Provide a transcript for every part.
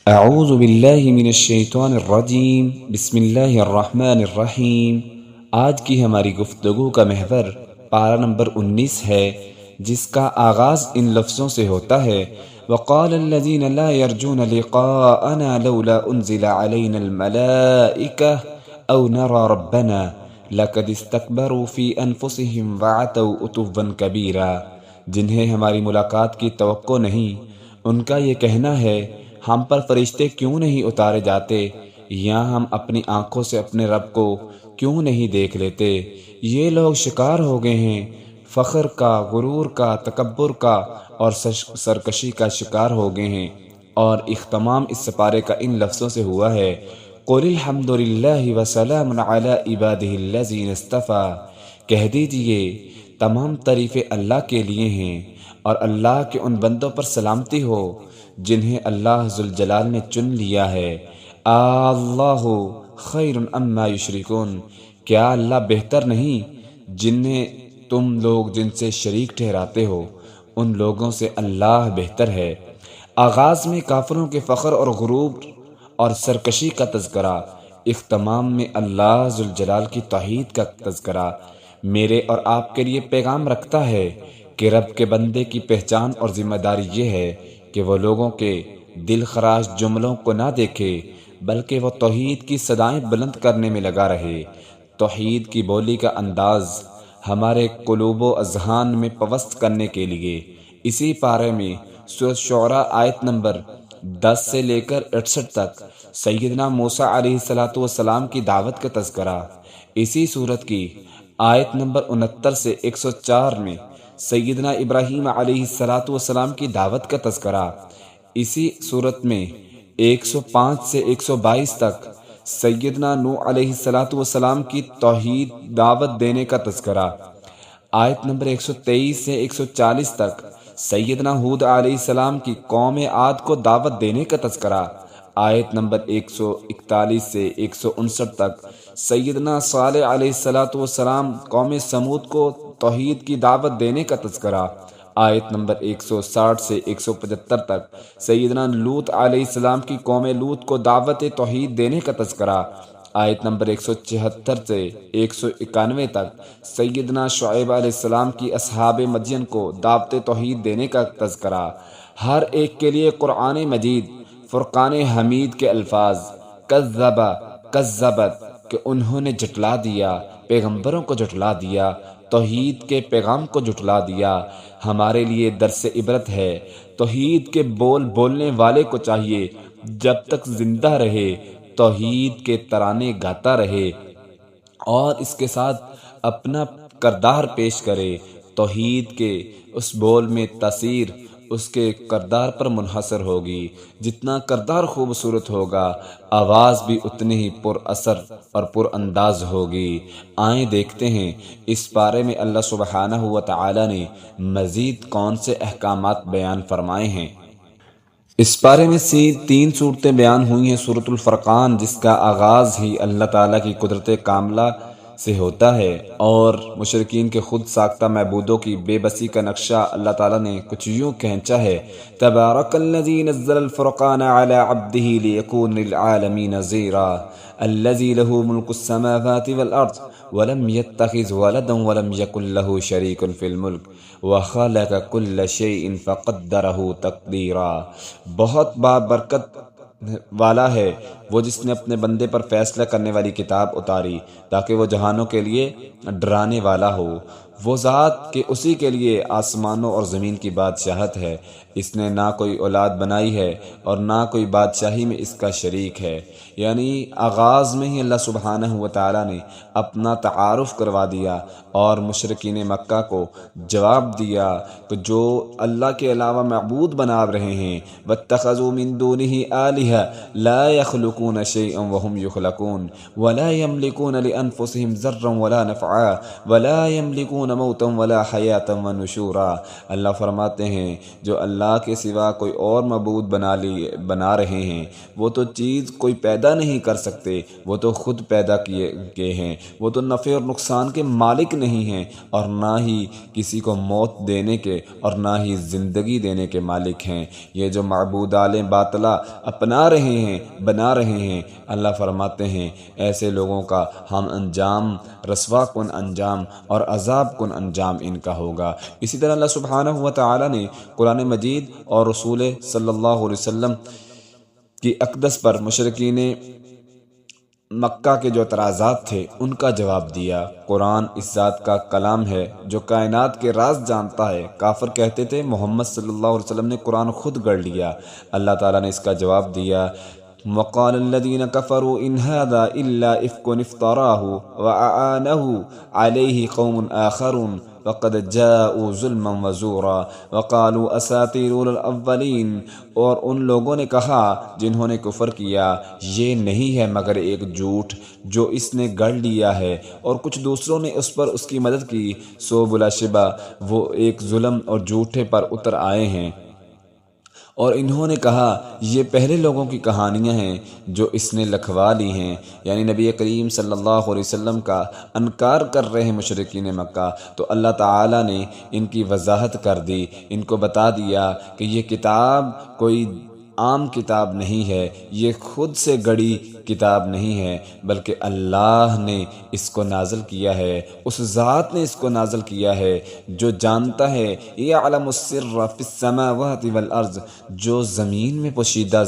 اعوذ باللہ من الشیطان الرجیم بسم اللہ الرحمن الرحیم۔ آج کی ہماری گفتگو کا محور پارہ نمبر 19 ہے، جس کا آغاز ان لفظوں سے ہوتا ہے: وقال الذین لا یرجون لقاءنا لولا انزل علینا الملائکہ او نرى ربنا لقد استکبروا فی انفسهم وعتوا عتوا کبیرا۔ جنہیں ہماری ملاقات کی توقع نہیں، ان کا یہ کہنا ہے: ہم پر فرشتے کیوں نہیں اتارے جاتے، یا ہم اپنی آنکھوں سے اپنے رب کو کیوں نہیں دیکھ لیتے۔ یہ لوگ شکار ہو گئے ہیں، فخر کا، غرور کا، تکبر کا اور سرکشی کا شکار ہو گئے ہیں۔ اور اختتام اس سپارے کا ان لفظوں سے ہوا ہے: قُلِ الْحَمْدُ لِلَّهِ وَسَلَامٌ عَلَىٰ عِبَادِهِ الَّذِينَ اصْطَفَىٰ۔ کہہ دیجئے تمام تعریفیں اللہ کے لیے ہیں، اور اللہ کے ان بندوں پر سلامتی ہو جنہیں اللہ ذوالجلال نے چن لیا ہے۔ اللہ خیر اما یشرکون۔ کیا اللہ بہتر نہیں جنہیں تم لوگ جن سے شریک ٹھہراتے ہو، ان لوگوں سے اللہ بہتر ہے۔ آغاز میں کافروں کے فخر اور غرور اور سرکشی کا تذکرہ، اختتام میں اللہ ذوالجلال کی توحید کا تذکرہ میرے اور آپ کے لیے پیغام رکھتا ہے کہ رب کے بندے کی پہچان اور ذمہ داری یہ ہے کہ وہ لوگوں کے دل خراش جملوں کو نہ دیکھے، بلکہ وہ توحید کی صدائیں بلند کرنے میں لگا رہے۔ توحید کی بولی کا انداز ہمارے قلوب و اذہان میں پوست کرنے کے لیے اسی پارے میں سورۃ شعراء آیت نمبر 10 سے لے کر 68 تک سیدنا موسیٰ علیہ السلام کی دعوت کا تذکرہ، اسی سورت کی آیت نمبر 69 سے 104 میں سیدنا ابراہیم علیہ السلام کی دعوت کا تذکرہ، اسی صورت میں 105 سے 122 تک سیدنا نوح علیہ السلام کی توحید دعوت دینے کا تذکرہ، آیت نمبر 123 سے 140 تک سیدنا ہود علیہ السلام کی قوم عاد کو دعوت دینے کا تذکرہ، آیت نمبر 141 سے 159 تک سیدنا صالح علیہ السلام قوم سمود کو توحید کی دعوت دینے کا تذکرہ، آیت نمبر 160 سے 175 تک سیدنا لوط علیہ السلام کی قوم لوط کو دعوت توحید دینے کا تذکرہ، آیت نمبر 176 سے 191 تک سیدنا شعیب علیہ السلام کی اصحاب مدین کو دعوت توحید دینے کا تذکرہ۔ ہر ایک کے لیے قرآن مجید فرقان حمید کے الفاظ کذب، کذبت، کہ انہوں نے جھٹلا دیا، پیغمبروں کو جھٹلا دیا، توحید کے پیغام کو جھٹلا دیا، ہمارے لیے درس عبرت ہے۔ توحید کے بول بولنے والے کو چاہیے جب تک زندہ رہے توحید کے ترانے گاتا رہے اور اس کے ساتھ اپنا کردار پیش کرے۔ توحید کے اس بول میں تاثیر اس کے کردار پر منحصر ہوگی۔ جتنا کردار خوبصورت ہوگا، آواز بھی اتنی ہی پر اثر اور پر انداز ہوگی۔ آئیں دیکھتے ہیں اس پارے میں اللہ سبحانہ و تعالی نے مزید کون سے احکامات بیان فرمائے ہیں۔ اس پارے میں 3 صورتیں بیان ہوئی ہیں۔ سورۃ الفرقان، جس کا آغاز ہی اللہ تعالیٰ کی قدرت کاملہ سے ہوتا ہے اور مشرکین کے خود ساختہ معبودوں کی بے بسی کا نقشہ اللہ تعالیٰ نے کچھ یوں کھینچا ہے: تبارک الذی نزل الفرقان علی عبدہ لیکون للعالمین نذیرا الذی لہ ملک السماوات والارض ولم یتخذ ولدا ولم یکن لہ شریک فی الملک وخلق کل شیء فقدرہ تقدیرا۔ بہت بابرکت والا ہے وہ جس نے اپنے بندے پر فیصلہ کرنے والی کتاب اتاری تاکہ وہ جہانوں کے لیے ڈرانے والا ہو۔ وہ ذات کہ اسی کے لیے آسمانوں اور زمین کی بادشاہت ہے، اس نے نہ کوئی اولاد بنائی ہے اور نہ کوئی بادشاہی میں اس کا شریک ہے۔ یعنی آغاز میں ہی اللہ سبحانہ و تعالیٰ نے اپنا تعارف کروا دیا اور مشرکین مکہ کو جواب دیا کہ جو اللہ کے علاوہ معبود بنا رہے ہیں، وَاتَّخَذُوا مِن دُونِهِ آلِهَةً لَا يَخْلُقُونَ شَيْئًا وَهُمْ يُخْلَقُونَ وَلَا يَمْلِكُونَ لِأَنفُسِهِمْ ضَرًّا وَلَا نَفْعًا وَلَا يَمْلِكُونَ مَوْتًا وَلَا حَيَاةً وَنُشُورًا۔ اللہ فرماتے ہیں جو اللہ اللہ کے سوا کوئی اور معبود بنا رہے ہیں، وہ تو چیز کوئی پیدا نہیں کر سکتے، وہ تو خود پیدا کیے ہیں، وہ تو نفع اور نقصان کے مالک نہیں ہیں، اور نہ ہی کسی کو موت دینے کے اور نہ ہی زندگی دینے کے مالک ہیں۔ یہ جو معبودات باطلہ اپنا رہے ہیں، بنا رہے ہیں، اللہ فرماتے ہیں ایسے لوگوں کا ہم انجام رسوا کن انجام اور عذاب کن انجام ان کا ہوگا۔ اسی طرح اللہ سبحانہ و تعالی نے قرآن مجید اور رسول صلی اللہ علیہ وسلم کی اقدس پر مشرکین مکہ کے جو اعتراضات تھے ان کا جواب دیا۔ قرآن اس ذات کا کلام ہے جو کائنات کے راز جانتا ہے۔ کافر کہتے تھے محمد صلی اللہ علیہ وسلم نے قرآن خود گڑھ لیا۔ اللہ تعالیٰ نے اس کا جواب دیا، وقال الذين كفروا إن هذا إلا إفك افتراه وأعانه عليه قوم آخرون وقد جاءوا ظلما وزورا وقالوا أساطير الأولين، اور ان لوگوں نے کہا جنہوں نے کفر کیا، یہ نہیں ہے مگر ایک جھوٹ جو اس نے گڑھ لیا ہے، اور کچھ دوسروں نے اس پر اس کی مدد کی، سو بلا شبہ وہ ایک ظلم اور جھوٹے پر اتر آئے ہیں۔ اور انہوں نے کہا یہ پہلے لوگوں کی کہانیاں ہیں جو اس نے لکھوا لی ہیں، یعنی نبی کریم صلی اللہ علیہ وسلم کا انکار کر رہے ہیں مشرکین مکہ۔ تو اللہ تعالیٰ نے ان کی وضاحت کر دی، ان کو بتا دیا کہ یہ کتاب کوئی عام کتاب نہیں ہے، یہ خود سے گڑی کتاب نہیں ہے، بلکہ اللہ نے اس کو نازل کیا ہے، اس ذات نے اس کو نازل کیا ہے جو جانتا ہے، یعلم السر فی السماوات والارض، جو زمین میں پوشیدہ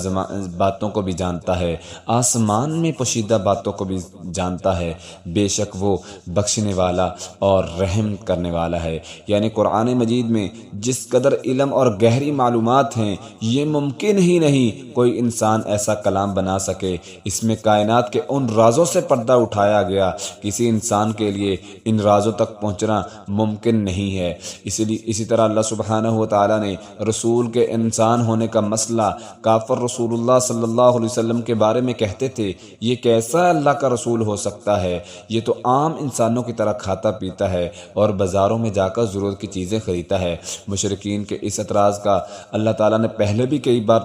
باتوں کو بھی جانتا ہے، آسمان میں پوشیدہ باتوں کو بھی جانتا ہے، بے شک وہ بخشنے والا اور رحم کرنے والا ہے۔ یعنی قرآن مجید میں جس قدر علم اور گہری معلومات ہیں، یہ ممکن ہی نہیں کوئی انسان ایسا کلام بنا سکے۔ اس میں کائنات کے ان رازوں سے پردہ اٹھایا گیا، کسی انسان کے لیے ان رازوں تک پہنچنا ممکن نہیں ہے۔ اسی طرح اللہ سبحانہ و تعالیٰ نے رسول کے انسان ہونے کا مسئلہ کافر رسول اللہ صلی اللہ علیہ وسلم کے بارے میں کہتے تھے، یہ کیسا اللہ کا رسول ہو سکتا ہے، یہ تو عام انسانوں کی طرح کھاتا پیتا ہے اور بازاروں میں جا کر ضرورت کی چیزیں خریدتا ہے۔ مشرکین کے اس اعتراض کا اللہ تعالیٰ نے پہلے بھی کئی بار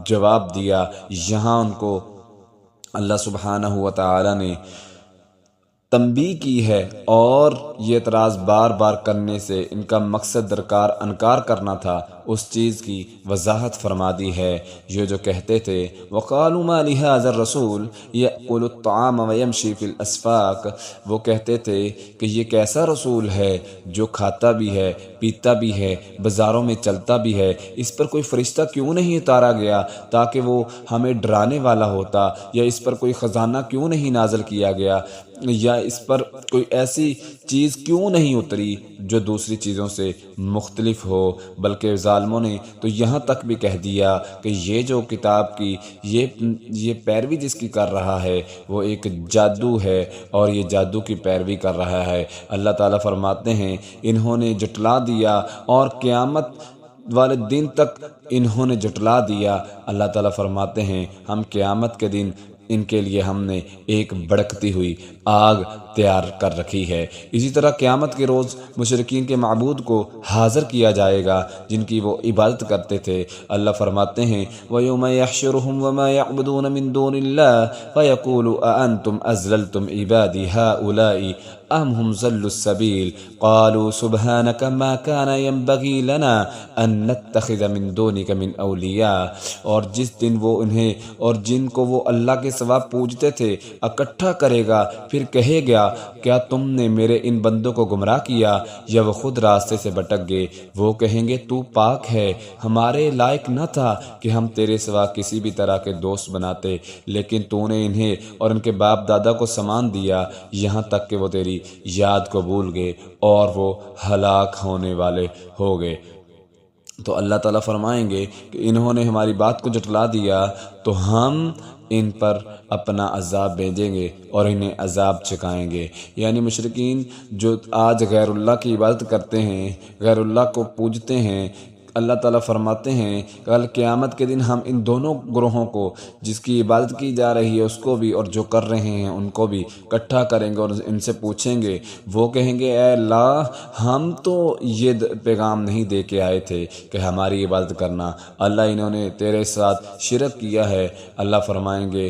جواب دیا، یہاں ان کو اللہ سبحانہ و تعالیٰ نے تنبیہ کی ہے، اور یہ اعتراض بار بار کرنے سے ان کا مقصد درکار انکار کرنا تھا، اس چیز کی وضاحت فرما دی ہے۔ یہ جو کہتے تھے وقالوا ما لهذا الرسول يأكل الطعام ويمشي في الاسفاق، وہ کہتے تھے کہ یہ کیسا رسول ہے جو کھاتا بھی ہے، پیتا بھی ہے، بازاروں میں چلتا بھی ہے، اس پر کوئی فرشتہ کیوں نہیں اتارا گیا تاکہ وہ ہمیں ڈرانے والا ہوتا، یا اس پر کوئی خزانہ کیوں نہیں نازل کیا گیا، یا اس پر کوئی ایسی چیز کیوں نہیں اتری جو دوسری چیزوں سے مختلف ہو۔ بلکہ ظالموں نے تو یہاں تک بھی کہہ دیا کہ یہ جو کتاب کی یہ پیروی جس کی کر رہا ہے وہ ایک جادو ہے، اور یہ جادو کی پیروی کر رہا ہے۔ اللہ تعالیٰ فرماتے ہیں انہوں نے جھٹلا دیا، اور قیامت والے دن تک انہوں نے جھٹلا دیا۔ اللہ تعالیٰ فرماتے ہیں ہم قیامت کے دن ان کے لیے ہم نے ایک بھڑکتی ہوئی آگ تیار کر رکھی ہے۔ اسی طرح قیامت کے روز مشرکین کے معبود کو حاضر کیا جائے گا جن کی وہ عبادت کرتے تھے۔ اللہ فرماتے ہیں وَيَوْمَ يَحْشُرُهُمْ وَمَا يَعْبُدُونَ مِن دُونِ اللَّهِ فَيَقُولُ أَأَنْتُمْ أَزْلَلْتُمْ عِبَادِي هَؤُلَاءِ أَمْ هُمْ ضَلُّوا السَّبِيلَ قَالُوا سُبْحَانَكَ مَا كَانَ يَنبَغِي لَنَا أَن نَّتَّخِذَ مِن دُونِكَ مِن أَوْلِيَاءَ، اور جس دن وہ انہیں اور جن کو وہ اللہ کے سوا پوجتے تھے اکٹھا کرے گا، پھر کہے گا کیا تم نے میرے ان بندوں کو گمراہ کیا، یا وہ خود راستے سے بھٹک گئے؟ وہ کہیں گے تو پاک ہے، ہمارے لائق نہ تھا کہ ہم تیرے سوا کسی بھی طرح کے دوست بناتے، لیکن تو نے انہیں اور ان کے باپ دادا کو سامان دیا، یہاں تک کہ وہ تیری یاد کو بھول گئے اور وہ ہلاک ہونے والے ہو گئے۔ تو اللہ تعالیٰ فرمائیں گے کہ انہوں نے ہماری بات کو جھٹلا دیا تو ہم ان پر اپنا عذاب بھیجیں گے اور انہیں عذاب چکائیں گے۔ یعنی مشرکین جو آج غیر اللہ کی عبادت کرتے ہیں، غیر اللہ کو پوجتے ہیں، اللہ تعالیٰ فرماتے ہیں کل قیامت کے دن ہم ان دونوں گروہوں کو، جس کی عبادت کی جا رہی ہے اس کو بھی اور جو کر رہے ہیں ان کو بھی اکٹھا کریں گے اور ان سے پوچھیں گے۔ وہ کہیں گے اے اللہ ہم تو یہ پیغام نہیں دے کے آئے تھے کہ ہماری عبادت کرنا، اللہ انہوں نے تیرے ساتھ شرک کیا ہے۔ اللہ فرمائیں گے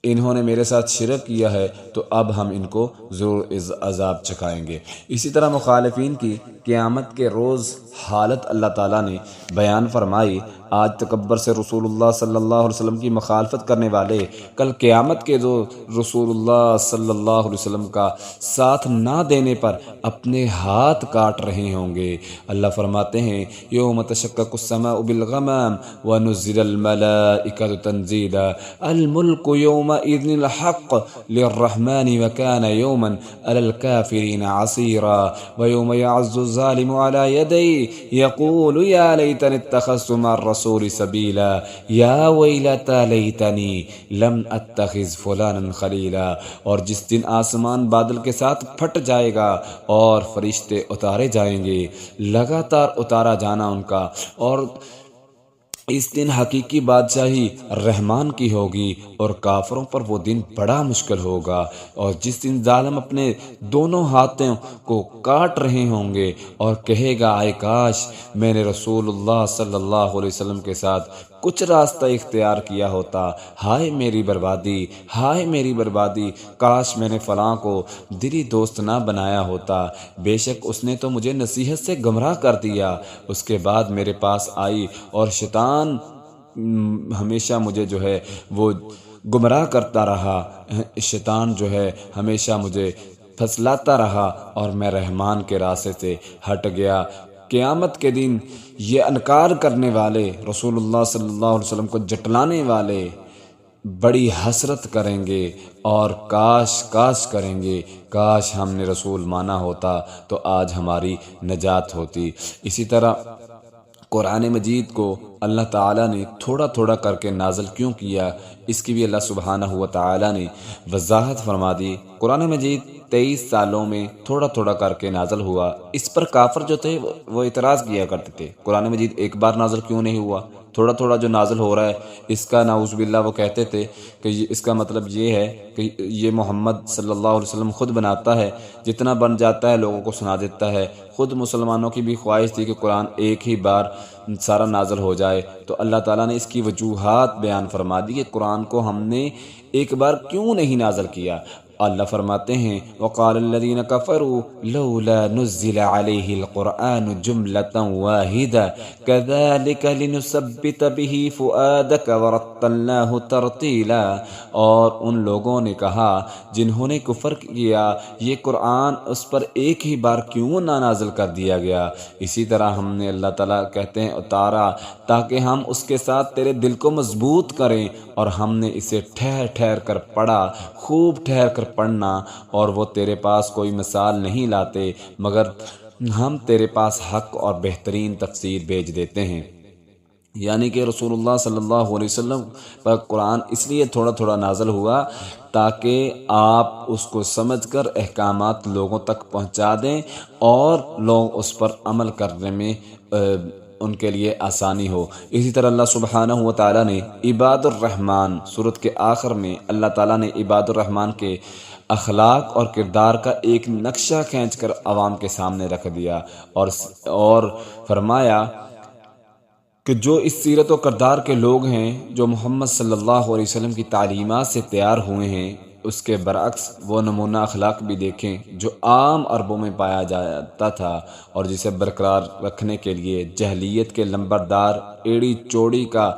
انہوں نے میرے ساتھ شرک کیا ہے تو اب ہم ان کو ضرور عذاب چکھائیں گے۔ اسی طرح مخالفین کی قیامت کے روز حالت اللہ تعالیٰ نے بیان فرمائی۔ آج تکبر سے رسول اللہ صلی اللہ علیہ وسلم کی مخالفت کرنے والے کل قیامت کے روز رسول اللہ صلی اللہ علیہ وسلم کا ساتھ نہ دینے پر اپنے ہاتھ کاٹ رہے ہوں گے۔ اللہ فرماتے ہیں یوم تشقق السماء بالغمام ونزل الملائکۃ تنزیلا الملک یومئذ الحق للرحمن وکان یوما علی الکافرین عسیرا ویوم یعز الظالم علی یدیہ یقول یا لیتنی اتخذت مع الرسول سبیلا یا ویلتی لیتنی لم اتخذ فلانا خلیلا۔ اور جس دن آسمان بادل کے ساتھ پھٹ جائے گا اور فرشتے اتارے جائیں گے، لگاتار اتارا جانا ان کا، اور اس دن حقیقی بادشاہی رحمان کی ہوگی اور کافروں پر وہ دن بڑا مشکل ہوگا۔ اور جس دن ظالم اپنے دونوں ہاتھوں کو کاٹ رہے ہوں گے اور کہے گا اے کاش میں نے رسول اللہ صلی اللہ علیہ وسلم کے ساتھ کچھ راستہ اختیار کیا ہوتا، ہائے میری بربادی، ہائے میری بربادی، کاش میں نے فلاں کو دلی دوست نہ بنایا ہوتا، بے شک اس نے تو مجھے نصیحت سے گمراہ کر دیا، اس کے بعد میرے پاس آئی اور شیطان ہمیشہ مجھے جو ہے وہ گمراہ کرتا رہا، شیطان جو ہے ہمیشہ مجھے پھسلاتا رہا اور میں رحمان کے راستے سے ہٹ گیا۔ قیامت کے دن یہ انکار کرنے والے، رسول اللہ صلی اللہ علیہ وسلم کو جٹلانے والے بڑی حسرت کریں گے اور کاش کریں گے، کاش ہم نے رسول مانا ہوتا تو آج ہماری نجات ہوتی۔ اسی طرح قرآن مجید کو اللہ تعالیٰ نے تھوڑا تھوڑا کر کے نازل کیوں کیا، اس کی بھی اللہ سبحانہ و تعالیٰ نے وضاحت فرما دی۔ قرآن مجید 23 سالوں میں تھوڑا تھوڑا کر کے نازل ہوا۔ اس پر کافر جو تھے وہ اعتراض کیا کرتے تھے قرآن مجید ایک بار نازل کیوں نہیں ہوا، تھوڑا تھوڑا جو نازل ہو رہا ہے اس کا نعوذ باللہ وہ کہتے تھے کہ اس کا مطلب یہ ہے کہ یہ محمد صلی اللہ علیہ وسلم خود بناتا ہے، جتنا بن جاتا ہے لوگوں کو سنا دیتا ہے۔ خود مسلمانوں کی بھی خواہش تھی کہ قرآن ایک ہی بار سارا نازل ہو جائے، تو اللہ تعالیٰ نے اس کی وجوہات بیان فرما دی کہ قرآن کو ہم نے ایک بار کیوں نہیں نازل کیا۔ اللہ فرماتے ہیں وقال الذين كفروا لولا نزل عليه القرآن جملة واحدة كذلك لنثبت به فؤادك ورتلناه ترتیلا۔ اور ان لوگوں نے کہا جنہوں نے کفر کیا یہ قرآن اس پر ایک ہی بار کیوں نہ نازل کر دیا گیا، اسی طرح ہم نے اللہ تعالیٰ کہتے ہیں اتارا تاکہ ہم اس کے ساتھ تیرے دل کو مضبوط کریں، اور ہم نے اسے ٹھہر ٹھہر کر پڑھا، خوب ٹھہر کر پڑھنا، اور وہ تیرے پاس کوئی مثال نہیں لاتے مگر ہم تیرے پاس حق اور بہترین تفسیر بھیج دیتے ہیں۔ یعنی کہ رسول اللہ صلی اللہ علیہ وسلم پر قرآن اس لیے تھوڑا تھوڑا نازل ہوا تاکہ آپ اس کو سمجھ کر احکامات لوگوں تک پہنچا دیں اور لوگ اس پر عمل کرنے میں ان کے لیے آسانی ہو۔ اسی طرح اللہ سبحانہ و تعالیٰ نے عباد الرحمن سورت کے آخر میں اللہ تعالیٰ نے عباد الرحمن کے اخلاق اور کردار کا ایک نقشہ کھینچ کر عوام کے سامنے رکھ دیا اور فرمایا کہ جو اس سیرت و کردار کے لوگ ہیں جو محمد صلی اللہ علیہ وسلم کی تعلیمات سے تیار ہوئے ہیں، اس کے برعکس وہ نمونہ اخلاق بھی دیکھیں جو عام عربوں میں پایا جاتا تھا اور جسے برقرار رکھنے کے لیے جہلیت کے لمبردار ایڑی چوڑی کا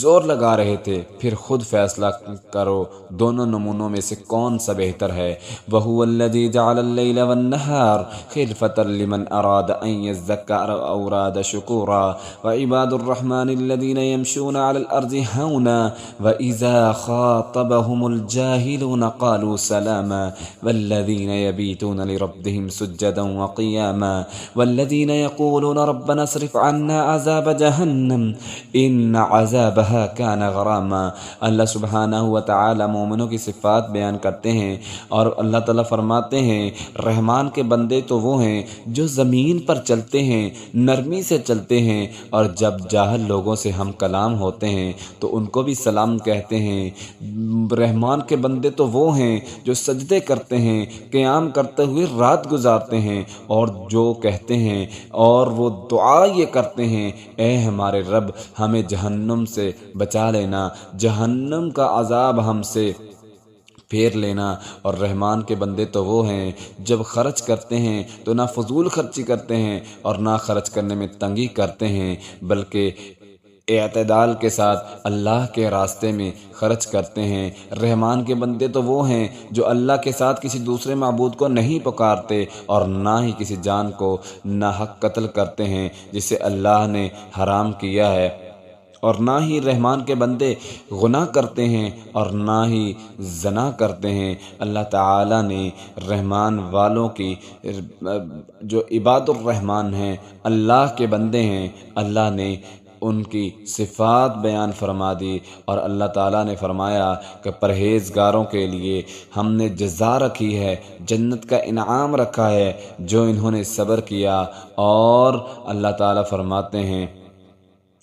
زور لگا رہے تھے۔ پھر خود فیصلہ کرو دونوں نمونوں میں سے کون سا بہتر ہے۔ وَهُوَ الَّذِي جَعَلَ اللَّيْلَ وَالنَّهَارَ خِلْفَةً لِمَنْ أَرَادَ أَنْ يَذَّكَّرَ أَوْ أَرَادَ شُكُورًا وَعِبَادُ الرَّحْمَنِ الَّذِينَ يَمْشُونَ عَلَى الْأَرْضِ هَوْنًا وَإِذَا خَاطَبَهُمُ الْجَاهِلُونَ قالوا سلاما والذين يبيتون لربهم سجدا وقياما والذين يقولون ربنا اصرف عنا عذاب جهنم ان عذابها كان غراما۔ اللہ سبحانہ و تعالی مومنوں کی صفات بیان کرتے ہیں اور اللہ تعالیٰ فرماتے ہیں رحمان کے بندے تو وہ ہیں جو زمین پر چلتے ہیں، نرمی سے چلتے ہیں، اور جب جاہل لوگوں سے ہم کلام ہوتے ہیں تو ان کو بھی سلام کہتے ہیں۔ رحمان کے بندے تو وہ ہیں جو سجدے کرتے ہیں، قیام کرتے ہوئے رات گزارتے ہیں، اور جو کہتے ہیں اور وہ دعا یہ کرتے ہیں اے ہمارے رب ہمیں جہنم سے بچا لینا، جہنم کا عذاب ہم سے پھیر لینا۔ اور رحمان کے بندے تو وہ ہیں جب خرچ کرتے ہیں تو نہ فضول خرچی کرتے ہیں اور نہ خرچ کرنے میں تنگی کرتے ہیں، بلکہ اعتدال کے ساتھ اللہ کے راستے میں خرچ کرتے ہیں۔ رحمان کے بندے تو وہ ہیں جو اللہ کے ساتھ کسی دوسرے معبود کو نہیں پکارتے اور نہ ہی کسی جان کو ناحق قتل کرتے ہیں جسے اللہ نے حرام کیا ہے، اور نہ ہی رحمان کے بندے گناہ کرتے ہیں اور نہ ہی زنا کرتے ہیں۔ اللہ تعالیٰ نے رحمان والوں کی جو عباد الرحمان ہیں، اللہ کے بندے ہیں، اللہ نے ان کی صفات بیان فرما دی، اور اللہ تعالیٰ نے فرمایا کہ پرہیزگاروں کے لیے ہم نے جزا رکھی ہے، جنت کا انعام رکھا ہے جو انہوں نے صبر کیا۔ اور اللہ تعالیٰ فرماتے ہیں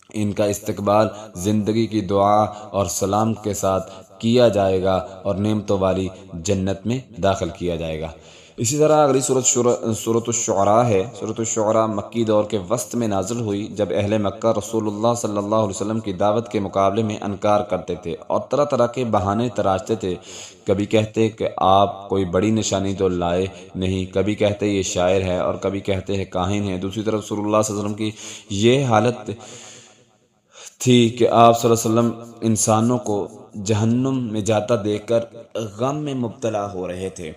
ان کا استقبال زندگی کی دعا اور سلام کے ساتھ کیا جائے گا اور نعمتوں والی جنت میں داخل کیا جائے گا۔ اسی طرح اگلی سورۃ الشعراء ہے۔ سورۃ الشعراء مکی دور کے وسط میں نازل ہوئی جب اہل مکہ رسول اللہ صلی اللہ علیہ وسلم کی دعوت کے مقابلے میں انکار کرتے تھے اور طرح طرح کے بہانے تراشتے تھے۔ کبھی کہتے کہ آپ کوئی بڑی نشانی تو لائے نہیں، کبھی کہتے یہ شاعر ہے، اور کبھی کہتے ہیں کاہن ہے۔ دوسری طرف رسول اللہ صلی اللہ علیہ وسلم کی یہ حالت تھی کہ آپ صلی اللہ علیہ وسلم انسانوں کو جہنم میں جاتا دیکھ کر غم میں مبتلا ہو رہے تھے۔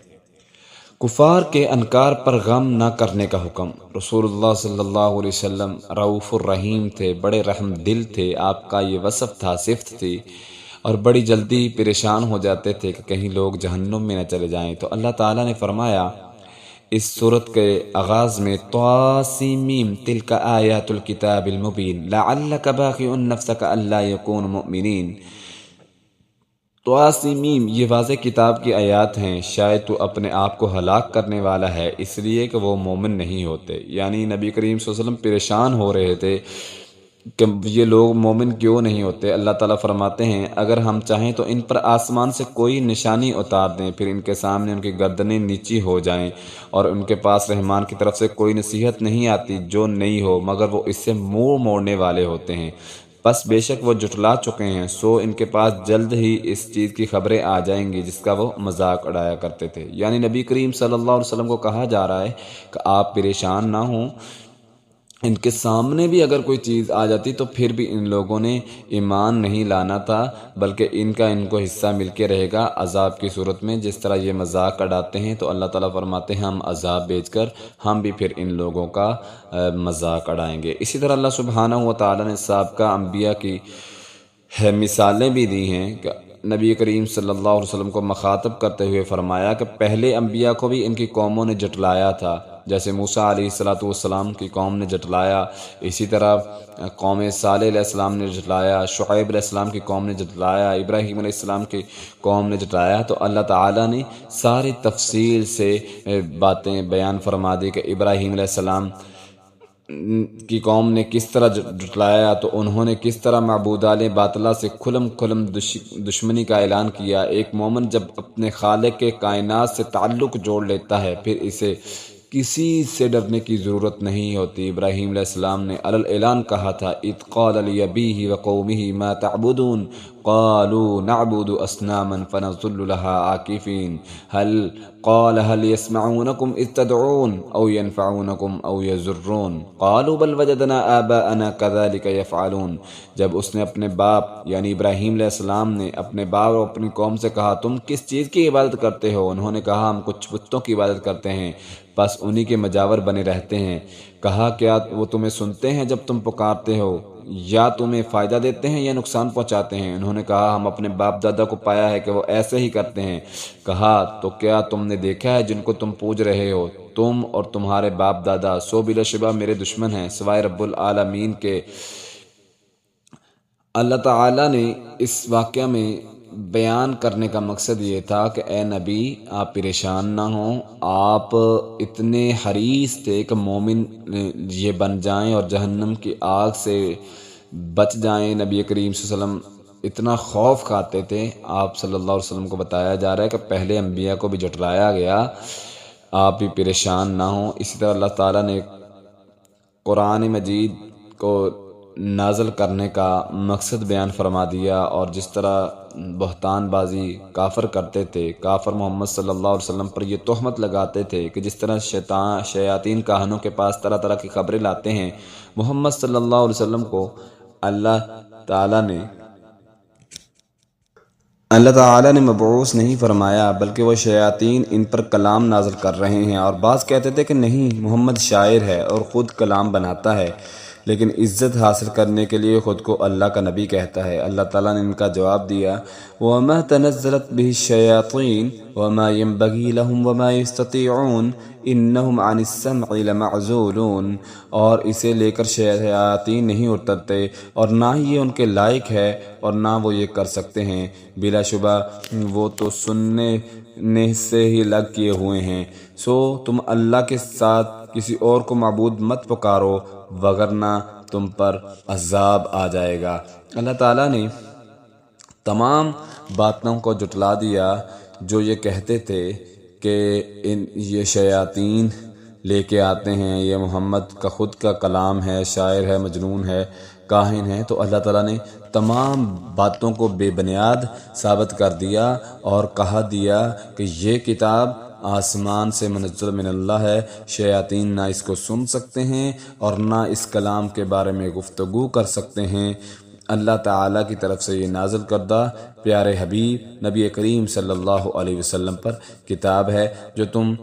کفار کے انکار پر غم نہ کرنے کا حکم۔ رسول اللہ صلی اللہ علیہ وسلم رؤوف الرحیم تھے، بڑے رحم دل تھے، آپ کا یہ وصف تھا، صفت تھی، اور بڑی جلدی پریشان ہو جاتے تھے کہ کہیں لوگ جہنم میں نہ چلے جائیں۔ تو اللہ تعالیٰ نے فرمایا اس صورت کے آغاز میں طاسیم تلک آیات الکتاب المبین لعلک باخع نفسک الا یکونوا مؤمنین۔ طاسیم یہ واضح کتاب کی آیات ہیں، شاید تو اپنے آپ کو ہلاک کرنے والا ہے اس لیے کہ وہ مومن نہیں ہوتے۔ یعنی نبی کریم صلی اللہ علیہ وسلم پریشان ہو رہے تھے کہ یہ لوگ مومن کیوں نہیں ہوتے۔ اللہ تعالیٰ فرماتے ہیں اگر ہم چاہیں تو ان پر آسمان سے کوئی نشانی اتار دیں، پھر ان کے سامنے ان کی گردنیں نیچی ہو جائیں اور ان کے پاس رحمان کی طرف سے کوئی نصیحت نہیں آتی جو نہیں ہو مگر وہ اس سے منہ موڑنے والے ہوتے ہیں، بس بے شک وہ جھٹلا چکے ہیں، سو ان کے پاس جلد ہی اس چیز کی خبریں آ جائیں گی جس کا وہ مذاق اڑایا کرتے تھے۔ یعنی نبی کریم صلی اللہ علیہ وسلم کو کہا جا رہا ہے کہ آپ پریشان نہ ہوں، ان کے سامنے بھی اگر کوئی چیز آ جاتی تو پھر بھی ان لوگوں نے ایمان نہیں لانا تھا، بلکہ ان کو حصہ مل کے رہے گا عذاب کی صورت میں۔ جس طرح یہ مذاق اڑاتے ہیں تو اللہ تعالیٰ فرماتے ہیں ہم عذاب بھیج کر ہم بھی پھر ان لوگوں کا مذاق اڑائیں گے۔ اسی طرح اللہ سبحانہ و تعالیٰ نے سابقہ انبیاء کی مثالیں بھی دی ہیں کہ نبی کریم صلی اللہ علیہ وسلم کو مخاطب کرتے ہوئے فرمایا کہ پہلے انبیاء کو بھی ان کی قوموں نے جھٹلایا تھا، جیسے موسیٰ علیہ السلام کی قوم نے جھٹلایا، اسی طرح قوم صالح علیہ السلام نے جھٹلایا، شعیب علیہ السلام کی قوم نے جھٹلایا، ابراہیم علیہ السلام کی قوم نے جھٹلایا۔ تو اللہ تعالیٰ نے ساری تفصیل سے باتیں بیان فرما دی کہ ابراہیم علیہ السلام کی قوم نے کس طرح جھٹلایا، تو انہوں نے کس طرح معبودان باطلہ سے کھلم کھلم دشمنی کا اعلان کیا۔ ایک مومن جب اپنے خالق کے کائنات سے تعلق جوڑ لیتا ہے پھر اسے کسی سے ڈرنے کی ضرورت نہیں ہوتی۔ ابراہیم علیہ السلام نے اعلان کہا تھا اذ قال لأبیہ وقومہ ما تعبدون قالوا نعبد اصناما فنظل لها عاکفین قال هل يسمعونكم اذ تدعون او ينفعونكم او يضرون قالوا بل وجدنا آباءنا كذلك يفعلون۔ جب اس نے اپنے باپ یعنی ابراہیم علیہ السلام نے اپنے باپ اور اپنی قوم سے کہا تم کس چیز کی عبادت کرتے ہو، انہوں نے کہا ہم کچھ بتوں کی عبادت کرتے ہیں، بس انہی کے مجاور بنے رہتے ہیں۔ کہا کیا وہ تمہیں سنتے ہیں جب تم پکارتے ہو؟ یا تمہیں فائدہ دیتے ہیں یا نقصان پہنچاتے ہیں؟ انہوں نے کہا ہم اپنے باپ دادا کو پایا ہے کہ وہ ایسے ہی کرتے ہیں۔ کہا تو کیا تم نے دیکھا ہے جن کو تم پوج رہے ہو؟ تم اور تمہارے باپ دادا سو بلا شبہ میرے دشمن ہیں سوائے رب العالمین کے۔ اللہ تعالیٰ نے اس واقعہ میں بیان کرنے کا مقصد یہ تھا کہ اے نبی آپ پریشان نہ ہوں، آپ اتنے حریص تھے کہ مومن یہ بن جائیں اور جہنم کی آگ سے بچ جائیں۔ نبی کریم صلی اللہ علیہ وسلم اتنا خوف کھاتے تھے، آپ صلی اللہ علیہ وسلم کو بتایا جا رہا ہے کہ پہلے انبیاء کو بھی جھٹلایا گیا، آپ بھی پریشان نہ ہوں۔ اسی طرح اللہ تعالیٰ نے قرآن مجید کو نازل کرنے کا مقصد بیان فرما دیا، اور جس طرح بہتان بازی کافر کرتے تھے، کافر محمد صلی اللہ علیہ وسلم پر یہ تہمت لگاتے تھے کہ جس طرح شیاطین کاہنوں کے پاس طرح طرح کی خبریں لاتے ہیں، محمد صلی اللہ علیہ وسلم کو اللہ تعالیٰ نے مبعوث نہیں فرمایا، بلکہ وہ شیاطین ان پر کلام نازل کر رہے ہیں۔ اور بعض کہتے تھے کہ نہیں، محمد شاعر ہے اور خود کلام بناتا ہے، لیکن عزت حاصل کرنے کے لیے خود کو اللہ کا نبی کہتا ہے۔ اللہ تعالیٰ نے ان کا جواب دیا وَمَا تَنَزَّلَتْ بِهِ الشَّيَاطِينُ وَمَا يَنبَغِي لَهُمْ وَمَا يَسْتَطِيعُونَ إِنَّهُمْ عَنِ السَّمْعِ لَمَعْزُولُونَ، اور اسے لے کر شیاطین نہیں اترتے اور نہ ہی یہ ان کے لائق ہے اور نہ وہ یہ کر سکتے ہیں، بلا شبہ وہ تو سننے سے ہی لگ کیے ہوئے ہیں۔ سو تم اللہ کے ساتھ کسی اور کو معبود مت پکارو وگرنہ تم پر عذاب آ جائے گا۔ اللہ تعالیٰ نے تمام باتوں کو جھٹلا دیا جو یہ کہتے تھے کہ یہ شیاطین لے کے آتے ہیں، یہ محمد کا خود کا کلام ہے، شاعر ہے، مجنون ہے، کاہن ہے۔ تو اللہ تعالیٰ نے تمام باتوں کو بے بنیاد ثابت کر دیا اور کہا دیا کہ یہ کتاب آسمان سے منزل من اللہ ہے، شیاطین نہ اس کو سن سکتے ہیں اور نہ اس کلام کے بارے میں گفتگو کر سکتے ہیں۔ اللہ تعالیٰ کی طرف سے یہ نازل کردہ پیارے حبیب نبی کریم صلی اللہ علیہ وسلم پر کتاب ہے۔ جو تم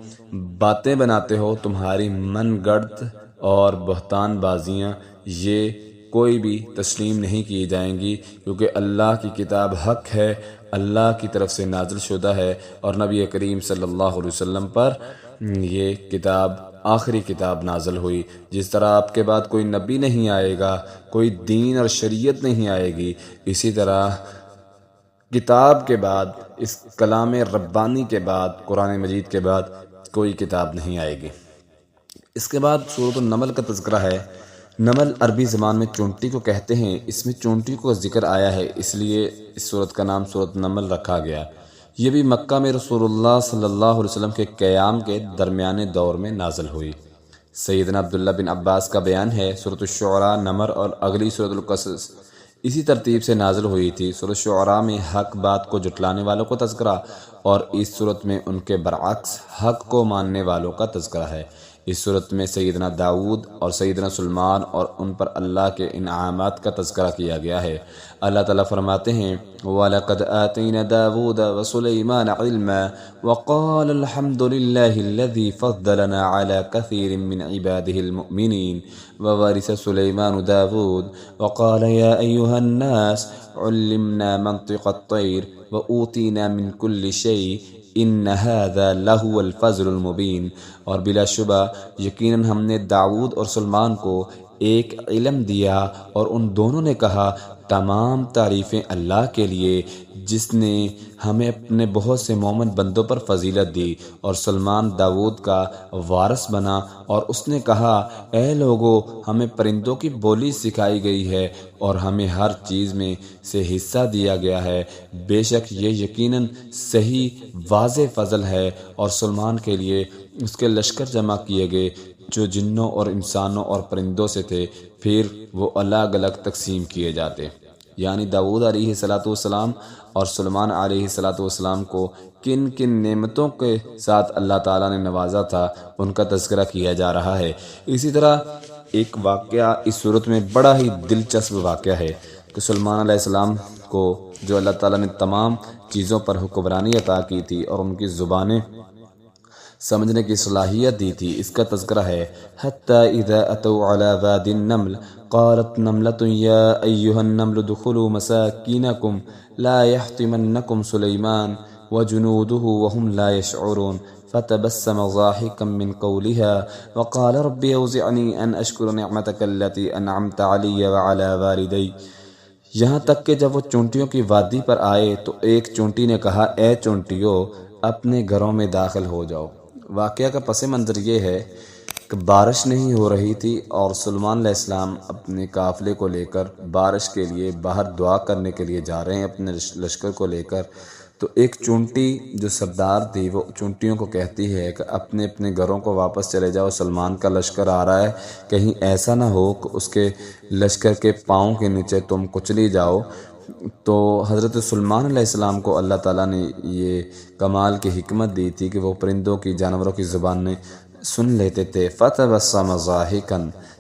باتیں بناتے ہو، تمہاری من گڑت اور بہتان بازیاں، یہ کوئی بھی تسلیم نہیں کی جائیں گی، کیونکہ اللہ کی کتاب حق ہے، اللہ کی طرف سے نازل شدہ ہے، اور نبی کریم صلی اللہ علیہ وسلم پر یہ کتاب آخری کتاب نازل ہوئی۔ جس طرح آپ کے بعد کوئی نبی نہیں آئے گا، کوئی دین اور شریعت نہیں آئے گی، اسی طرح کتاب کے بعد، اس کلام ربانی کے بعد، قرآن مجید کے بعد کوئی کتاب نہیں آئے گی۔ اس کے بعد سورۃ النمل کا تذکرہ ہے۔ نمل عربی زبان میں چونٹی کو کہتے ہیں، اس میں چونٹی کو ذکر آیا ہے، اس لیے اس سورت کا نام سورۃ نمل رکھا گیا۔ یہ بھی مکہ میں رسول اللہ صلی اللہ علیہ وسلم کے قیام کے درمیانے دور میں نازل ہوئی۔ سیدنا عبداللہ بن عباس کا بیان ہے، سورۃ الشعراء، نمر اور اگلی سورۃ القصص اسی ترتیب سے نازل ہوئی تھی۔ سورۃ الشعراء میں حق بات کو جھٹلانے والوں کو تذکرہ، اور اس سورت میں ان کے برعکس حق کو ماننے والوں کا تذکرہ ہے۔ اس صورت میں سیدنا داؤد اور سیدنا سلیمان اور ان پر اللہ کے انعامات کا تذکرہ کیا گیا ہے۔ اللہ تعالیٰ فرماتے ہیں وَلَقَدْ آتَيْنَا دَاوُودَ وَسُلَيْمَانَ عِلْمًا وَقَالَ الْحَمْدُ لِلَّهِ الَّذِي فَضَّلَنَا عَلَى كَثِيرٍ مِّنْ عِبَادِهِ الْمُؤْمِنِينَ وَوَرِثَ سُلَيْمَانُ دَاوُودَ وَقَالَ يَا أَيُّهَا النَّاسُ عُلِّمْنَا مَنطِقَ الطَّيْرِ وَأُوتِينَا مِنْ كُلِّ شَيْءٍ ان هذا لهو الفضل المبین، اور بلا شبہ یقیناً ہم نے داؤد اور سلیمان کو ایک علم دیا، اور ان دونوں نے کہا تمام تعریفیں اللہ کے لیے جس نے ہمیں اپنے بہت سے مومن بندوں پر فضیلت دی۔ اور سلیمان داؤد کا وارث بنا، اور اس نے کہا اے لوگو، ہمیں پرندوں کی بولی سکھائی گئی ہے اور ہمیں ہر چیز میں سے حصہ دیا گیا ہے، بے شک یہ یقیناً صحیح واضح فضل ہے۔ اور سلیمان کے لیے اس کے لشکر جمع کیے گئے جو جنوں اور انسانوں اور پرندوں سے تھے، پھر وہ الگ الگ تقسیم کیے جاتے۔ یعنی داؤد علیہ السلام اور سلیمان علیہ السلام کو کن کن نعمتوں کے ساتھ اللہ تعالیٰ نے نوازا تھا، ان کا تذکرہ کیا جا رہا ہے۔ اسی طرح ایک واقعہ اس صورت میں بڑا ہی دلچسپ واقعہ ہے کہ سلیمان علیہ السلام کو جو اللہ تعالیٰ نے تمام چیزوں پر حکمرانی عطا کی تھی اور ان کی زبانیں سمجھنے کی صلاحیت دی تھی، اس کا تذکرہ ہے۔ حتی اذا اتوا علی واد النمل قالت نملة یا ایھا النمل ادخلوا مساکینکم لا یحطمنکم سلیمان وجنوده وهم لا يشعرون فتبسم ضاحكا من قولها وقال رب اوزعني ان اشكر نعمتك التي انعمت علي وعلى والدي۔ یہاں تک کہ جب وہ چونٹیوں کی وادی پر آئے تو ایک چونٹی نے کہا، اے چونٹیوں اپنے گھروں میں داخل ہو جاؤ۔ واقعہ کا پس منظر یہ ہے کہ بارش نہیں ہو رہی تھی اور سلیمان علیہ السلام اپنے قافلے کو لے کر بارش کے لیے باہر دعا کرنے کے لیے جا رہے ہیں اپنے لشکر کو لے کر۔ تو ایک چونٹی جو سردار تھی وہ چونٹیوں کو کہتی ہے کہ اپنے اپنے گھروں کو واپس چلے جاؤ، سلیمان کا لشکر آ رہا ہے، کہیں ایسا نہ ہو کہ اس کے لشکر کے پاؤں کے نیچے تم کچلی جاؤ۔ تو حضرت سلیمان علیہ السلام کو اللہ تعالیٰ نے یہ کمال کی حکمت دی تھی کہ وہ پرندوں کی، جانوروں کی زبان میں سن لیتے تھے۔ فتبسم ضاحکا،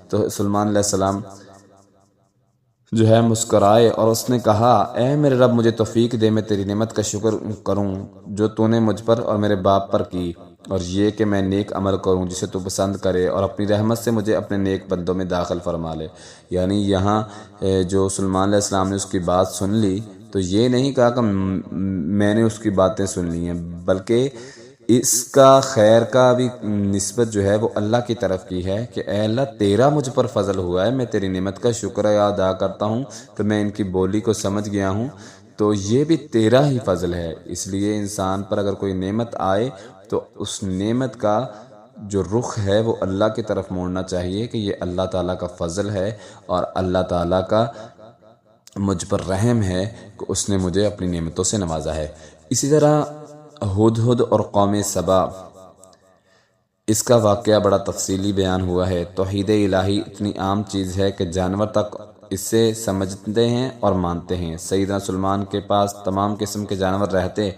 تو سلیمان علیہ السلام جو ہے مسکرائے اور اس نے کہا، اے میرے رب مجھے توفیق دے، میں تیری نعمت کا شکر کروں جو تو نے مجھ پر اور میرے باپ پر کی، اور یہ کہ میں نیک عمل کروں جسے تو پسند کرے، اور اپنی رحمت سے مجھے اپنے نیک بندوں میں داخل فرما لے۔ یعنی یہاں جو سلیمان علیہ السلام نے اس کی بات سن لی تو یہ نہیں کہا کہ میں نے اس کی باتیں سن لی ہیں، بلکہ اس کا خیر کا بھی نسبت جو ہے وہ اللہ کی طرف کی ہے کہ اے اللہ تیرا مجھ پر فضل ہوا ہے، میں تیری نعمت کا شکر ادا کرتا ہوں کہ میں ان کی بولی کو سمجھ گیا ہوں، تو یہ بھی تیرا ہی فضل ہے۔ اس لیے انسان پر اگر کوئی نعمت آئے تو اس نعمت کا جو رخ ہے وہ اللہ کی طرف موڑنا چاہیے کہ یہ اللہ تعالیٰ کا فضل ہے اور اللہ تعالیٰ کا مجھ پر رحم ہے کہ اس نے مجھے اپنی نعمتوں سے نوازا ہے۔ اسی طرح ہدہد اور قوم سبا، اس کا واقعہ بڑا تفصیلی بیان ہوا ہے۔ توحید الہی اتنی عام چیز ہے کہ جانور تک اسے سمجھتے ہیں اور مانتے ہیں۔ سیدنا سلیمان کے پاس تمام قسم کے جانور رہتے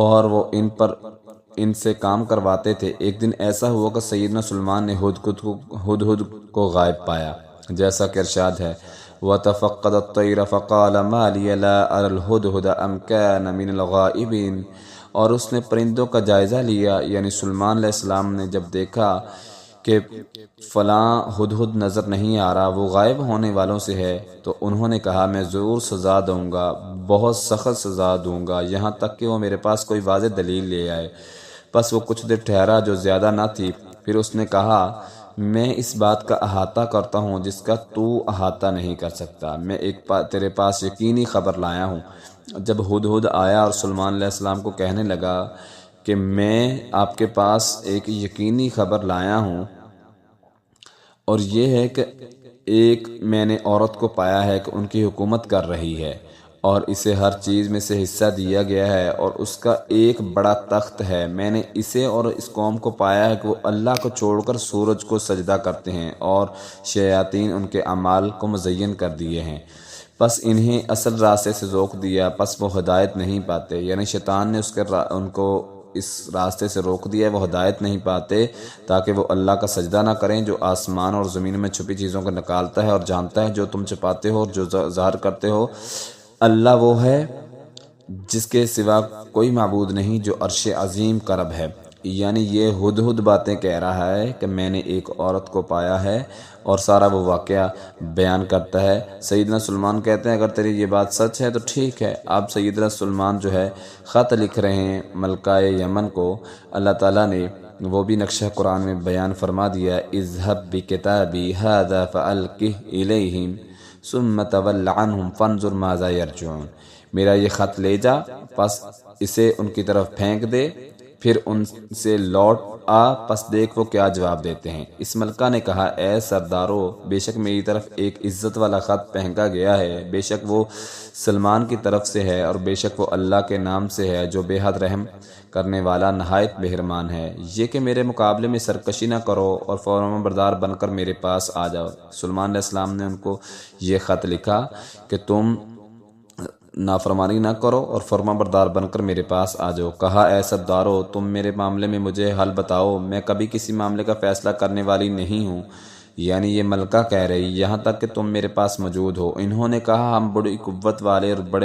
اور وہ ان سے کام کرواتے تھے۔ ایک دن ایسا ہوا کہ سیدنا سلیمان نے ہدہد کو غائب پایا، جیسا کہ ارشاد ہے، وَتَفَقَّدَ الطَّيْرَ فَقَالَ مَا لِيَ لَا أَرَى الْهُدْهُدَ أَمْ كَانَ مِنَ الْغَائِبِينَ۔ اور اس نے پرندوں کا جائزہ لیا، یعنی سلیمان علیہ السلام نے جب دیکھا کہ فلاں ہدہد نظر نہیں آ رہا، وہ غائب ہونے والوں سے ہے، تو انہوں نے کہا میں ضرور سزا دوں گا، بہت سخت سزا دوں گا، یہاں تک کہ وہ میرے پاس کوئی واضح دلیل لے آئے۔ بس وہ کچھ دیر ٹھہرا جو زیادہ نہ تھی، پھر اس نے کہا میں اس بات کا احاطہ کرتا ہوں جس کا تو احاطہ نہیں کر سکتا، میں تیرے پاس یقینی خبر لایا ہوں۔ جب ہدہد آیا اور سلیمان علیہ السلام کو کہنے لگا کہ میں آپ کے پاس ایک یقینی خبر لایا ہوں، اور یہ ہے کہ ایک میں نے عورت کو پایا ہے کہ ان کی حکومت کر رہی ہے اور اسے ہر چیز میں سے حصہ دیا گیا ہے اور اس کا ایک بڑا تخت ہے، میں نے اسے اور اس قوم کو پایا ہے کہ وہ اللہ کو چھوڑ کر سورج کو سجدہ کرتے ہیں اور شیاطین ان کے اعمال کو مزین کر دیے ہیں، پس انہیں اصل راستے سے روک دیا، پس وہ ہدایت نہیں پاتے، یعنی شیطان نے ان کو اس راستے سے روک دیا، وہ ہدایت نہیں پاتے تاکہ وہ اللہ کا سجدہ نہ کریں جو آسمان اور زمین میں چھپی چیزوں کو نکالتا ہے اور جانتا ہے، جو تم چھپاتے ہو اور جو ظاہر کرتے ہو، اللہ وہ ہے جس کے سوا کوئی معبود نہیں، جو عرش عظیم کا رب ہے۔ یعنی یہ ہدہد باتیں کہہ رہا ہے کہ میں نے ایک عورت کو پایا ہے اور سارا وہ واقعہ بیان کرتا ہے۔ سیدنا سلیمان کہتے ہیں اگر تیری یہ بات سچ ہے تو ٹھیک ہے۔ اب سیدنا سلیمان جو ہے خط لکھ رہے ہیں ملکہ یمن کو، اللہ تعالیٰ نے وہ بھی نقشہ قرآن میں بیان فرما دیا، اذهب بکتابی هذا فألقه الیہم ثم تول عنہم فانظر ماذا یرجعون۔ میرا یہ خط لے جا، پس اسے ان کی طرف پھینک دے، پھر ان سے لوٹ آ، پس دیکھ وہ کیا جواب دیتے ہیں۔ اس ملکہ نے کہا اے سردارو، بے شک میری طرف ایک عزت والا خط پھینکا گیا ہے، بے شک وہ سلمان کی طرف سے ہے اور بے شک وہ اللہ کے نام سے ہے جو بے حد رحم کرنے والا نہایت مہربان ہے، یہ کہ میرے مقابلے میں سرکشی نہ کرو اور فرمان بردار بن کر میرے پاس آ جاؤ۔ سلیمان علیہ السلام نے ان کو یہ خط لکھا کہ تم نافرمانی نہ کرو اور فرما بردار بن کر میرے پاس آ جاؤ۔ کہا اے سردارو، تم میرے معاملے میں مجھے حل بتاؤ، میں کبھی کسی معاملے کا فیصلہ کرنے والی نہیں ہوں، یعنی یہ ملکہ کہہ رہی یہاں تک کہ تم میرے پاس موجود ہو۔ انہوں نے کہا ہم بڑی قوت والے اور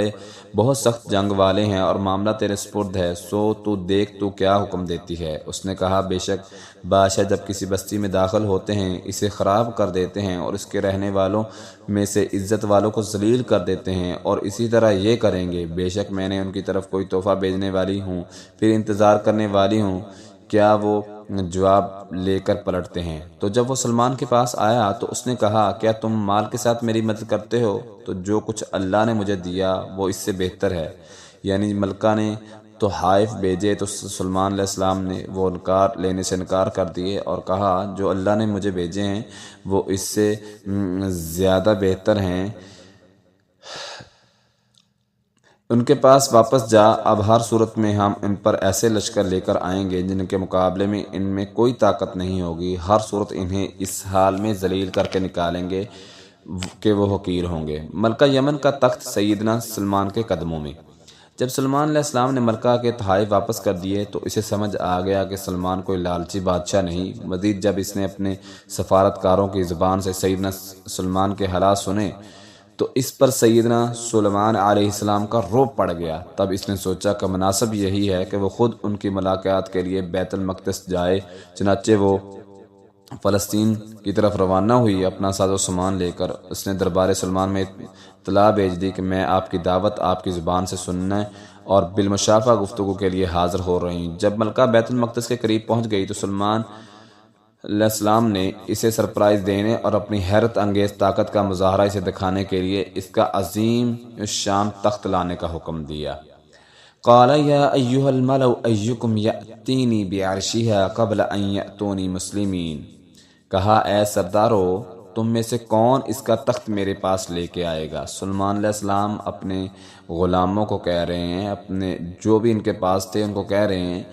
بہت سخت جنگ والے ہیں اور معاملہ تیرے سپرد ہے، سو تو دیکھ تو کیا حکم دیتی ہے۔ اس نے کہا بے شک بادشاہ جب کسی بستی میں داخل ہوتے ہیں اسے خراب کر دیتے ہیں اور اس کے رہنے والوں میں سے عزت والوں کو ذلیل کر دیتے ہیں، اور اسی طرح یہ کریں گے۔ بے شک میں نے ان کی طرف کوئی تحفہ بھیجنے والی ہوں، پھر انتظار کرنے والی ہوں کیا وہ جواب لے کر پلٹتے ہیں۔ تو جب وہ سلمان کے پاس آیا تو اس نے کہا کیا تم مال کے ساتھ میری مدد کرتے ہو؟ تو جو کچھ اللہ نے مجھے دیا وہ اس سے بہتر ہے۔ یعنی ملکہ نے تحائف بھیجے تو سلمان علیہ السلام نے وہ لینے سے انکار کر دیے اور کہا جو اللہ نے مجھے بھیجے ہیں وہ اس سے زیادہ بہتر ہیں، ان کے پاس واپس جا، اب ہر صورت میں ہم ان پر ایسے لشکر لے کر آئیں گے جن کے مقابلے میں ان میں کوئی طاقت نہیں ہوگی، ہر صورت انہیں اس حال میں ذلیل کر کے نکالیں گے کہ وہ حقیر ہوں گے۔ ملکہ یمن کا تخت سیدنا سلمان کے قدموں میں۔ جب سلمان علیہ السلام نے ملکہ کے تحائف واپس کر دیے تو اسے سمجھ آ گیا کہ سلمان کوئی لالچی بادشاہ نہیں۔ مزید جب اس نے اپنے سفارتکاروں کی زبان سے سیدنا سلمان کے حالات سنے تو اس پر سیدنا سلیمان علیہ السلام کا رعب پڑ گیا۔ تب اس نے سوچا کہ مناسب یہی ہے کہ وہ خود ان کی ملاقات کے لیے بیت المقدس جائے۔ چنانچہ وہ فلسطین کی طرف روانہ ہوئی اپنا ساز و سامان لے کر۔ اس نے دربار سلمان میں اطلاع بھیج دی کہ میں آپ کی دعوت آپ کی زبان سے سننے اور بالمشافہ گفتگو کے لیے حاضر ہو رہی ہوں۔ جب ملکہ بیت المقدس کے قریب پہنچ گئی تو سلمان علیہ السلام نے اسے سرپرائز دینے اور اپنی حیرت انگیز طاقت کا مظاہرہ اسے دکھانے کے لیے اس کا عظیم شان تخت لانے کا حکم دیا۔ قال یا ایھا الملأ ایکم یأتینی بعرشھا قبل ان یأتونی مسلمین، کہا اے سردارو تم میں سے کون اس کا تخت میرے پاس لے کے آئے گا؟ سلمان علیہ السلام اپنے غلاموں کو کہہ رہے ہیں، اپنے جو بھی ان کے پاس تھے ان کو کہہ رہے ہیں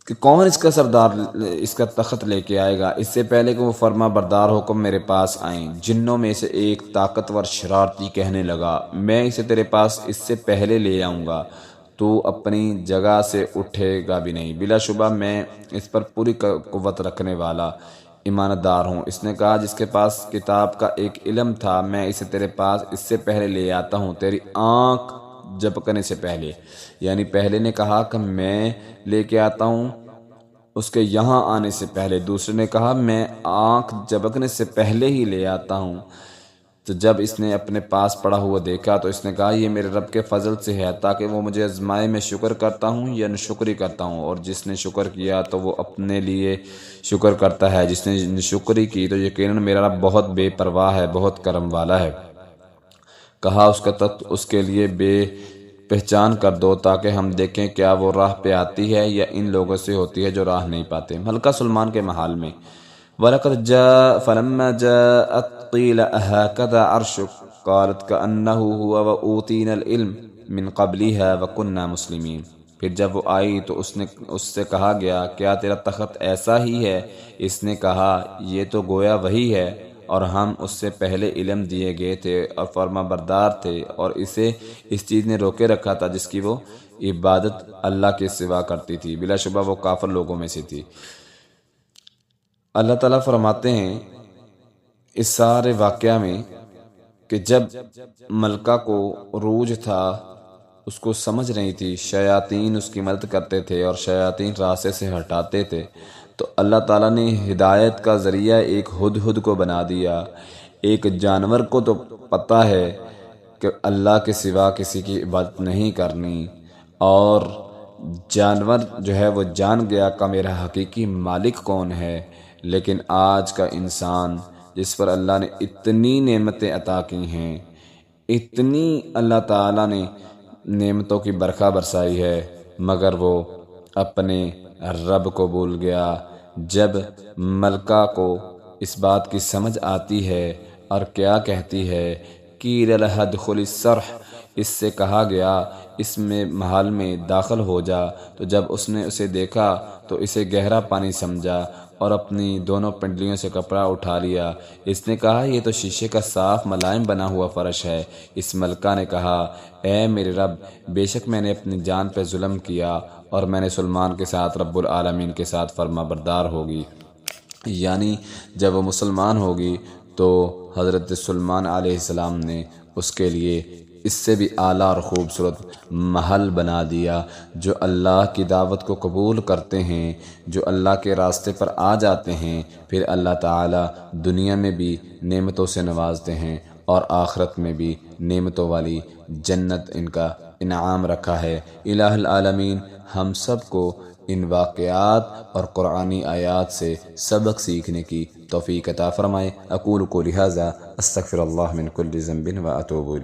کہ کون اس کا سردار اس کا تخت لے کے آئے گا اس سے پہلے کہ وہ فرما بردار حکم میرے پاس آئیں۔ جنوں میں سے ایک طاقتور شرارتی کہنے لگا میں اسے تیرے پاس اس سے پہلے لے آؤں گا، تو اپنی جگہ سے اٹھے گا بھی نہیں، بلا شبہ میں اس پر پوری قوت رکھنے والا ایماندار ہوں۔ اس نے کہا جس کے پاس کتاب کا ایک علم تھا میں اسے تیرے پاس اس سے پہلے لے آتا ہوں، تیری آنکھ جھپکنے سے پہلے۔ یعنی پہلے نے کہا کہ میں لے کے آتا ہوں اس کے یہاں آنے سے پہلے، دوسرے نے کہا میں آنکھ جھپکنے سے پہلے ہی لے آتا ہوں۔ تو جب اس نے اپنے پاس پڑا ہوا دیکھا تو اس نے کہا یہ میرے رب کے فضل سے ہے تاکہ وہ مجھے آزمائے میں شکر کرتا ہوں یا ناشکری کرتا ہوں، اور جس نے شکر کیا تو وہ اپنے لیے شکر کرتا ہے، جس نے ناشکری کی تو یقیناً میرا رب بہت بے پرواہ ہے، بہت کرم والا ہے۔ کہا اس کا تخت اس کے لیے بے پہچان کر دو تاکہ ہم دیکھیں کیا وہ راہ پہ آتی ہے یا ان لوگوں سے ہوتی ہے جو راہ نہیں پاتے۔ ملکہ سلمان کے محال میں وَلَقَدْ جَاءَ فَلَمَّا جَاءَتْ قِيلَ أَهَكَذَا عَرْشُكَ قَالَتْ كَأَنَّهُ هُوَ وَأُوتِينَا الْعِلْمَ مِنْ قَبْلِهَا وَكُنَّا مُسْلِمِينَ۔ پھر جب وہ آئی تو اس سے کہا گیا کیا تیرا تخت ایسا ہی ہے؟ اس نے کہا یہ تو گویا وہی ہے اور ہم اس سے پہلے علم دیے گئے تھے اور فرما بردار تھے، اور اسے اس چیز نے روکے رکھا تھا جس کی وہ عبادت اللہ کے سوا کرتی تھی، بلا شبہ وہ کافر لوگوں میں سے تھی۔ اللہ تعالیٰ فرماتے ہیں اس سارے واقعہ میں کہ جب ملکہ کو عروج تھا اس کو سمجھ رہی تھی، شیاطین اس کی مدد کرتے تھے اور شیاطین راستے سے ہٹاتے تھے، تو اللہ تعالیٰ نے ہدایت کا ذریعہ ایک ہدہد کو بنا دیا۔ ایک جانور کو تو پتہ ہے کہ اللہ کے سوا کسی کی عبادت نہیں کرنی، اور جانور جو ہے وہ جان گیا کہ میرا حقیقی مالک کون ہے، لیکن آج کا انسان جس پر اللہ نے اتنی نعمتیں عطا کی ہیں، اتنی اللہ تعالیٰ نے نعمتوں کی برکھا برسائی ہے، مگر وہ اپنے رب کو بھول گیا۔ جب ملکہ کو اس بات کی سمجھ آتی ہے اور کیا کہتی ہے قیل لها ادخلی الصرح، اس سے کہا گیا اس میں محل میں داخل ہو جا، تو جب اس نے اسے دیکھا تو اسے گہرا پانی سمجھا اور اپنی دونوں پنڈلیوں سے کپڑا اٹھا لیا۔ اس نے کہا یہ تو شیشے کا صاف ملائم بنا ہوا فرش ہے۔ اس ملکہ نے کہا اے میرے رب، بے شک میں نے اپنی جان پہ ظلم کیا اور میں نے سلمان کے ساتھ رب العالمین کے ساتھ فرما بردار ہوگی۔ یعنی جب وہ مسلمان ہوگی تو حضرت سلیمان علیہ السلام نے اس کے لیے اس سے بھی اعلیٰ اور خوبصورت محل بنا دیا۔ جو اللہ کی دعوت کو قبول کرتے ہیں، جو اللہ کے راستے پر آ جاتے ہیں، پھر اللہ تعالیٰ دنیا میں بھی نعمتوں سے نوازتے ہیں اور آخرت میں بھی نعمتوں والی جنت ان کا انعام رکھا ہے۔ الہ العالمین ہم سب کو ان واقعات اور قرآنی آیات سے سبق سیکھنے کی توفیق عطا فرمائے۔ اقول قولی ھذا استغفر اللہ من کل ذنب واتوب الیہ۔